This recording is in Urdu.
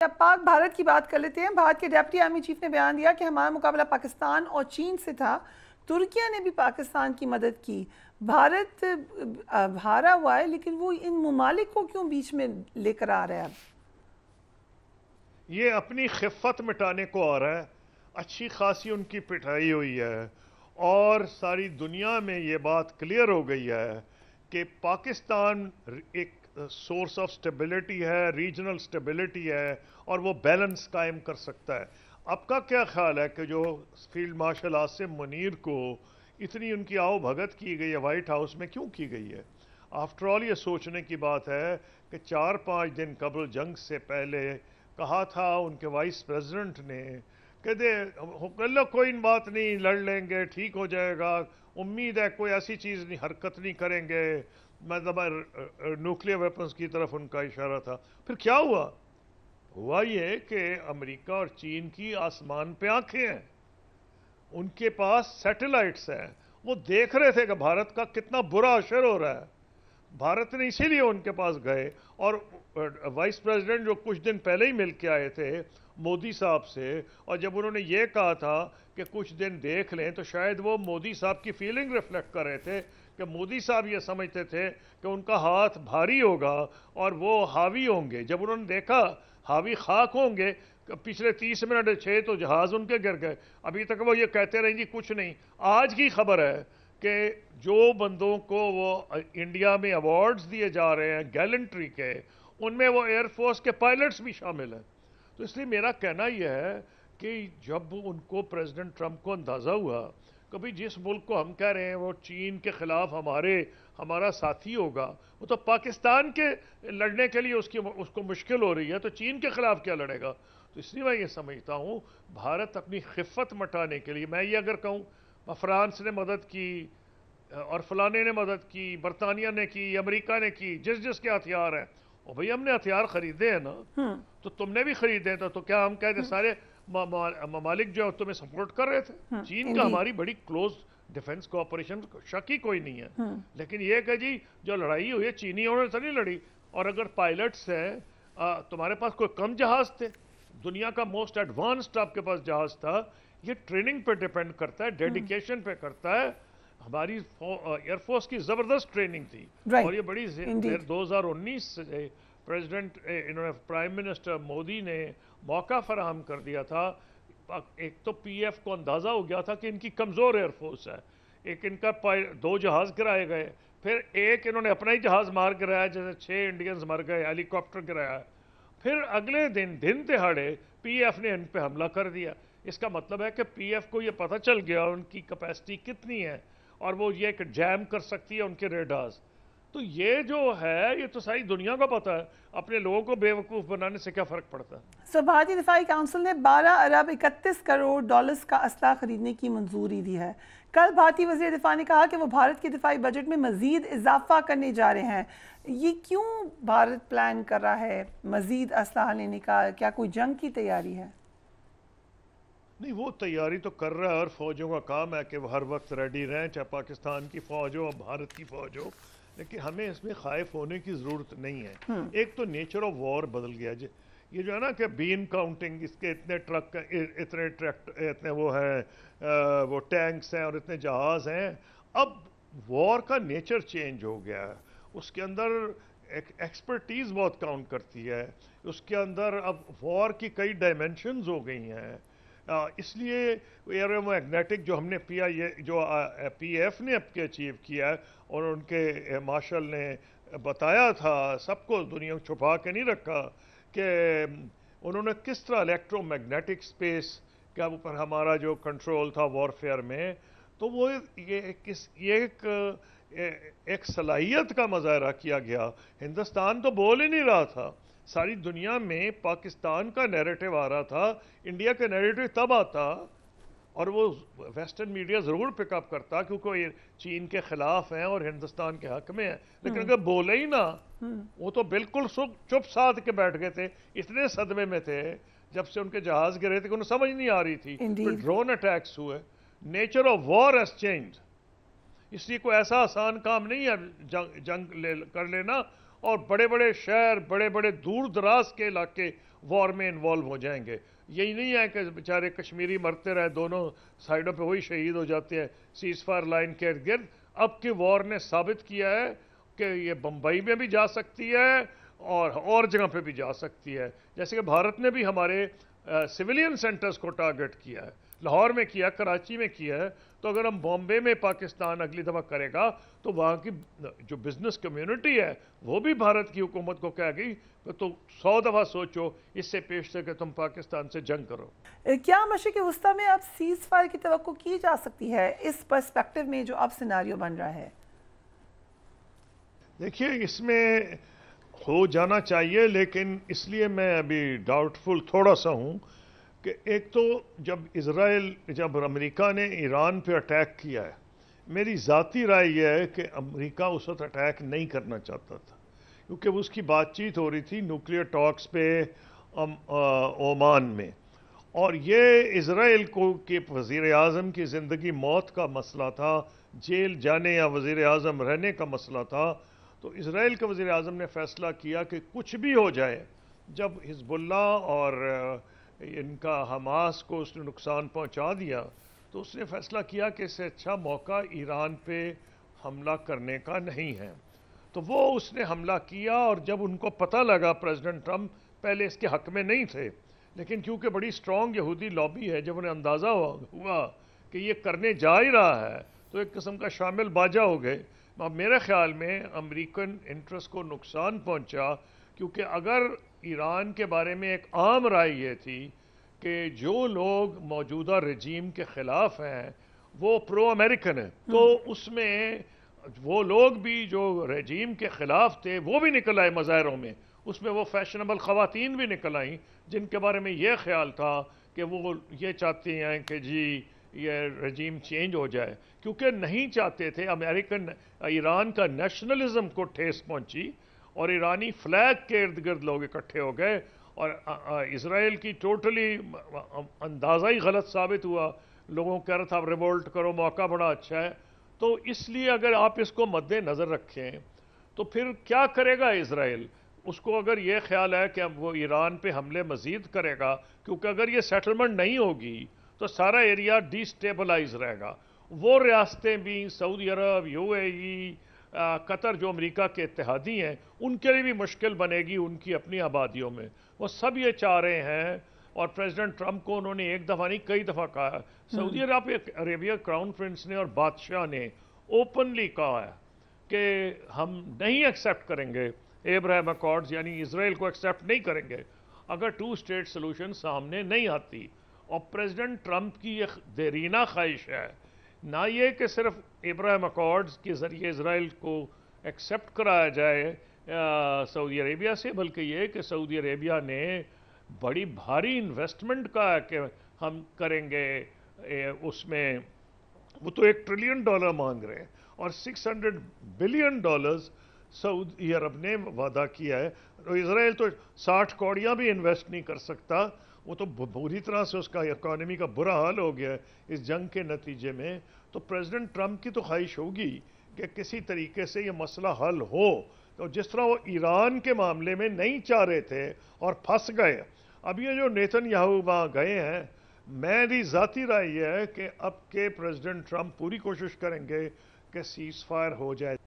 اب پاک بھارت کی بات کر لیتے ہیں۔ بھارت کے ڈیپٹی آرمی چیف نے بیان دیا کہ ہمارا مقابلہ پاکستان اور چین سے تھا۔ ترکیہ نے بھی پاکستان کی مدد کی۔ بھارت ہارا ہوا ہے، لیکن وہ ان ممالک کو کیوں بیچ میں لے کر آ رہا ہے؟ یہ اپنی خفت مٹانے کو آ رہا ہے۔ اچھی خاصی ان کی پٹھائی ہوئی ہے اور ساری دنیا میں یہ بات کلیئر ہو گئی ہے کہ پاکستان ایک سورس آف سٹیبلٹی ہے، ریجنل سٹیبلٹی ہے، اور وہ بیلنس قائم کر سکتا ہے۔ آپ کا کیا خیال ہے کہ جو فیلڈ مارشل عاصم منیر کو اتنی ان کی آؤ بھگت کی گئی ہے وائٹ ہاؤس میں، کیوں کی گئی ہے؟ آفٹر آل یہ سوچنے کی بات ہے کہ 4-5 دن قبل جنگ سے پہلے کہا تھا ان کے وائس پریزیڈنٹ نے کہ کوئی بات نہیں، لڑ لیں گے، ٹھیک ہو جائے گا، امید ہے کوئی ایسی چیز نہیں، حرکت نہیں کریں گے، مطلب نیوکلیر ویپنز کی طرف ان کا اشارہ تھا۔ پھر کیا ہوا یہ کہ امریکہ اور چین کی آسمان پہ آنکھیں ہیں، ان کے پاس سیٹلائٹس ہیں، وہ دیکھ رہے تھے کہ بھارت کا کتنا برا اثر ہو رہا ہے۔ بھارت نے اسی لیے ان کے پاس گئے، اور وائس پریزیڈنٹ جو کچھ دن پہلے ہی مل کے آئے تھے مودی صاحب سے، اور جب انہوں نے یہ کہا تھا کہ کچھ دن دیکھ لیں، تو شاید وہ مودی صاحب کی فیلنگ ریفلیکٹ کر رہے تھے کہ مودی صاحب یہ سمجھتے تھے کہ ان کا ہاتھ بھاری ہوگا اور وہ حاوی ہوں گے۔ جب انہوں نے دیکھا حاوی خاک ہوں گے، پچھلے 30 منٹ 6 تو جہاز ان کے گر گئے۔ ابھی تک وہ یہ کہتے رہیں جی کچھ نہیں۔ آج کی خبر ہے کہ جو بندوں کو وہ انڈیا میں ایوارڈز دیے جا رہے ہیں گیلنٹری کے، ان میں وہ ایئر فورس کے پائلٹس بھی شامل ہیں۔ تو اس لیے میرا کہنا یہ ہے کہ جب ان کو پریزیڈنٹ ٹرمپ کو اندازہ ہوا کبھی جس ملک کو ہم کہہ رہے ہیں وہ چین کے خلاف ہمارا ساتھی ہوگا، وہ تو پاکستان کے لڑنے کے لیے اس کو مشکل ہو رہی ہے، تو چین کے خلاف کیا لڑے گا؟ تو اس لیے میں یہ سمجھتا ہوں بھارت اپنی خفت مٹانے کے لیے، میں یہ اگر کہوں فرانس نے مدد کی اور فلانے نے مدد کی، برطانیہ نے کی، امریکہ نے کی، جس کے ہتھیار ہیں، اور بھئی ہم نے ہتھیار خریدے ہیں نا، تو تم نے بھی خریدے ہیں، تو کیا ہم کہتے سارے ممالک جو تمہیں سپورٹ کر رہے تھے؟ چین کا ہماری بڑی کلوز ڈیفنس کوآپریشن، شک ہی کوئی نہیں ہے، لیکن یہ کہ جی جو لڑائی ہوئی ہے چینیوں نے تو نہیں لڑی۔ اور اگر پائلٹس ہیں، تمہارے پاس کوئی کم جہاز تھے؟ دنیا کا موسٹ ایڈوانسڈ آپ کے پاس جہاز تھا۔ یہ ٹریننگ پہ ڈیپینڈ کرتا ہے، ڈیڈیکیشن پہ کرتا ہے۔ ہماری ایئر فورس کی زبردست ٹریننگ تھی، اور یہ بڑی 2019 سے پریزیڈنٹ انہوں نے پرائم منسٹر مودی نے موقع فراہم کر دیا تھا۔ ایک تو پی ایف کو اندازہ ہو گیا تھا کہ ان کی کمزور ایئر فورس ہے، ایک ان کا 2 جہاز گرائے گئے، پھر ایک انہوں نے اپنا ہی جہاز مار گرایا، جیسے 6 انڈینز مر گئے، ہیلی کاپٹر گرایا، پھر اگلے دن دہاڑے پی ایف نے ان پہ حملہ کر دیا۔ اس کا مطلب ہے کہ پی ایف کو یہ پتہ چل گیا ان کی کیپیسٹی کتنی ہے، اور وہ یہ کہ جیم کر سکتی ہے ان کے ریڈارز۔ تو یہ جو ہے یہ تو ساری دنیا کو پتہ ہے، اپنے لوگوں کو بے وقوف بنانے سے کیا فرق پڑتا ہے؟ بھارتی دفاعی کونسل نے 12 ارب 31 کروڑ ڈالرز کا اسلحہ خریدنے کی منظوری دی ہے۔ کل بھارتی وزیر دفاع نے کہا کہ وہ بھارت کے دفاعی بجٹ میں مزید اضافہ کرنے جا رہے ہیں۔ یہ کیوں بھارت پلان کر رہا ہے مزید اسلحہ لینے کا؟ کیا کوئی جنگ کی تیاری ہے؟ نہیں، وہ تیاری تو کر رہا ہے، اور فوجوں کا کام ہے کہ وہ ہر وقت ریڈی رہیں، چاہے پاکستان کی فوج ہو، بھارت کی فوج ہو، لیکن ہمیں اس میں خائف ہونے کی ضرورت نہیں ہے۔ ایک تو نیچر آف وار بدل گیا، یہ جو ہے نا کہ بین کاؤنٹنگ، اس کے اتنے ٹرک، اتنے ٹریکٹر، اتنے وہ ہیں، وہ ٹینکس ہیں اور اتنے جہاز ہیں۔ اب وار کا نیچر چینج ہو گیا ہے، اس کے اندر ایکسپرٹیز بہت کاؤنٹ کرتی ہے، اس کے اندر اب وار کی کئی ڈائمینشنز ہو گئی ہیں۔ اس لیے ایرو میگنیٹک جو ہم نے پی ایف نے اب کے اچیو کیا ہے، اور ان کے مارشل نے بتایا تھا، سب کو دنیا چھپا کے نہیں رکھا، کہ انہوں نے کس طرح الیکٹرو میگنیٹک سپیس کا اوپر ہمارا جو کنٹرول تھا وارفیئر میں، تو وہ ایک صلاحیت کا مظاہرہ کیا گیا۔ ہندوستان تو بول ہی نہیں رہا تھا، ساری دنیا میں پاکستان کا نیریٹو آ رہا تھا، انڈیا کا نیریٹو تب آتا، اور وہ ویسٹرن میڈیا ضرور پک اپ کرتا کیونکہ یہ چین کے خلاف ہیں اور ہندوستان کے حق میں ہیں، لیکن اگر بولے ہی نہ، وہ تو بالکل چپ سادھ کے بیٹھ گئے تھے، اتنے صدمے میں تھے جب سے ان کے جہاز گرے تھے کہ انہیں سمجھ نہیں آ رہی تھی، پھر ڈرون اٹیکس ہوئے۔ Nature of war has change, اس لیے کوئی ایسا آسان کام نہیں ہے جنگ کر لینا، اور بڑے بڑے شہر، بڑے بڑے دور دراز کے علاقے وار میں انوالو ہو جائیں گے. یہی نہیں ہے کہ بیچارے کشمیری مرتے رہے, دونوں سائڈوں پہ وہی شہید ہو جاتے ہیں سیز فائر لائن کے ارد گرد. اب کی وار نے ثابت کیا ہے کہ یہ بمبئی میں بھی جا سکتی ہے اور جگہ پہ بھی جا سکتی ہے. جیسے کہ بھارت نے بھی ہمارے سویلین سینٹرز کو ٹارگٹ کیا ہے, لاہور میں کیا, کراچی میں کیا ہے. تو اگر ہم بامبے میں پاکستان اگلی دفعہ کرے گا تو وہاں کی جو بزنس کمیونٹی ہے وہ بھی بھارت کی حکومت کو کہے گی تو 100 دفعہ سوچو اس سے پیش سے کہ تم پاکستان سے جنگ کرو. کیا مشرق وسطیٰ میں اب سیز فائر کی توقع کی جا سکتی ہے اس پرسپیکٹو میں جو اب سیناریو بن رہا ہے؟ دیکھیے اس میں ہو جانا چاہیے, لیکن اس لیے میں ابھی ڈاؤٹ فل تھوڑا سا ہوں کہ ایک تو جب امریکہ نے ایران پہ اٹیک کیا ہے, میری ذاتی رائے یہ ہے کہ امریکہ اس وقت اٹیک نہیں کرنا چاہتا تھا, کیونکہ اس کی بات چیت ہو رہی تھی نیوکلیئر ٹاکس پہ عمان میں, اور یہ اسرائیل کو کہ وزیر اعظم کی زندگی موت کا مسئلہ تھا, جیل جانے یا وزیر اعظم رہنے کا مسئلہ تھا. تو اسرائیل کے وزیر اعظم نے فیصلہ کیا کہ کچھ بھی ہو جائے, جب حزب اللہ اور ان کا حماس کو اس نے نقصان پہنچا دیا تو اس نے فیصلہ کیا کہ اس سے اچھا موقع ایران پہ حملہ کرنے کا نہیں ہے. تو وہ اس نے حملہ کیا, اور جب ان کو پتہ لگا, پریزیڈنٹ ٹرمپ پہلے اس کے حق میں نہیں تھے, لیکن کیونکہ بڑی سٹرونگ یہودی لابی ہے, جب انہیں اندازہ ہوا کہ یہ کرنے جا ہی رہا ہے تو ایک قسم کا شامل باجا ہو گئے. اب میرے خیال میں امریکن انٹرسٹ کو نقصان پہنچا, کیونکہ اگر ایران کے بارے میں ایک عام رائے یہ تھی کہ جو لوگ موجودہ رجیم کے خلاف ہیں وہ پرو امریکن ہیں, تو اس میں وہ لوگ بھی جو رجیم کے خلاف تھے وہ بھی نکل آئے مظاہروں میں. اس میں وہ فیشنیبل خواتین بھی نکل آئیں جن کے بارے میں یہ خیال تھا کہ وہ یہ چاہتے ہیں کہ جی یہ رجیم چینج ہو جائے, کیونکہ نہیں چاہتے تھے. ایران کا نیشنلزم کو ٹھیس پہنچی اور ایرانی فلیگ کے ارد گرد لوگ اکٹھے ہو گئے, اور اسرائیل کی ٹوٹلی اندازہ ہی غلط ثابت ہوا. لوگوں کہہ رہا تھا اب ریوولٹ کرو, موقع بڑا اچھا ہے. تو اس لیے اگر آپ اس کو مد نظر رکھیں تو پھر کیا کرے گا اسرائیل؟ اس کو اگر یہ خیال ہے کہ اب وہ ایران پہ حملے مزید کرے گا, کیونکہ اگر یہ سیٹلمنٹ نہیں ہوگی تو سارا ایریا ڈی سٹیبلائز رہے گا. وہ ریاستیں بھی, سعودی عرب, یو اے ای, قطر جو امریکہ کے اتحادی ہیں, ان کے لیے بھی مشکل بنے گی ان کی اپنی آبادیوں میں. وہ سب یہ چاہ رہے ہیں, اور پریزیڈنٹ ٹرمپ کو انہوں نے ایک دفعہ نہیں کئی دفعہ کہا. سعودی عربیہ کراؤن پرنس نے اور بادشاہ نے اوپنلی کہا ہے کہ ہم نہیں ایکسیپٹ کریں گے ایبراہم اکارڈز, یعنی اسرائیل کو ایکسیپٹ نہیں کریں گے اگر 2 اسٹیٹ سولوشن سامنے نہیں آتی. اور پریزیڈنٹ ٹرمپ کی یہ دیرینہ خواہش ہے نہ یہ کہ صرف ابراہیم اکارڈز کے ذریعے اسرائیل کو ایکسیپٹ کرایا جائے سعودی عربیہ سے, بلکہ یہ کہ سعودی عربیہ نے بڑی بھاری انویسٹمنٹ کا کہ ہم کریں گے اس میں. وہ تو $1 ٹریلین مانگ رہے ہیں, اور $600 بلین سعودی عرب نے وعدہ کیا ہے. تو اسرائیل تو 60 کوڑیاں بھی انویسٹ نہیں کر سکتا. وہ تو بری طرح سے اس کا اکانومی کا برا حال ہو گیا ہے اس جنگ کے نتیجے میں. تو پریزیڈنٹ ٹرمپ کی تو خواہش ہوگی کہ کسی طریقے سے یہ مسئلہ حل ہو, تو جس طرح وہ ایران کے معاملے میں نہیں چاہ رہے تھے اور پھنس گئے. اب یہ جو نیتن یاہو وہاں گئے ہیں, میری ذاتی رائے یہ ہے کہ اب کے پریزیڈنٹ ٹرمپ پوری کوشش کریں گے کہ سیز فائر ہو جائے.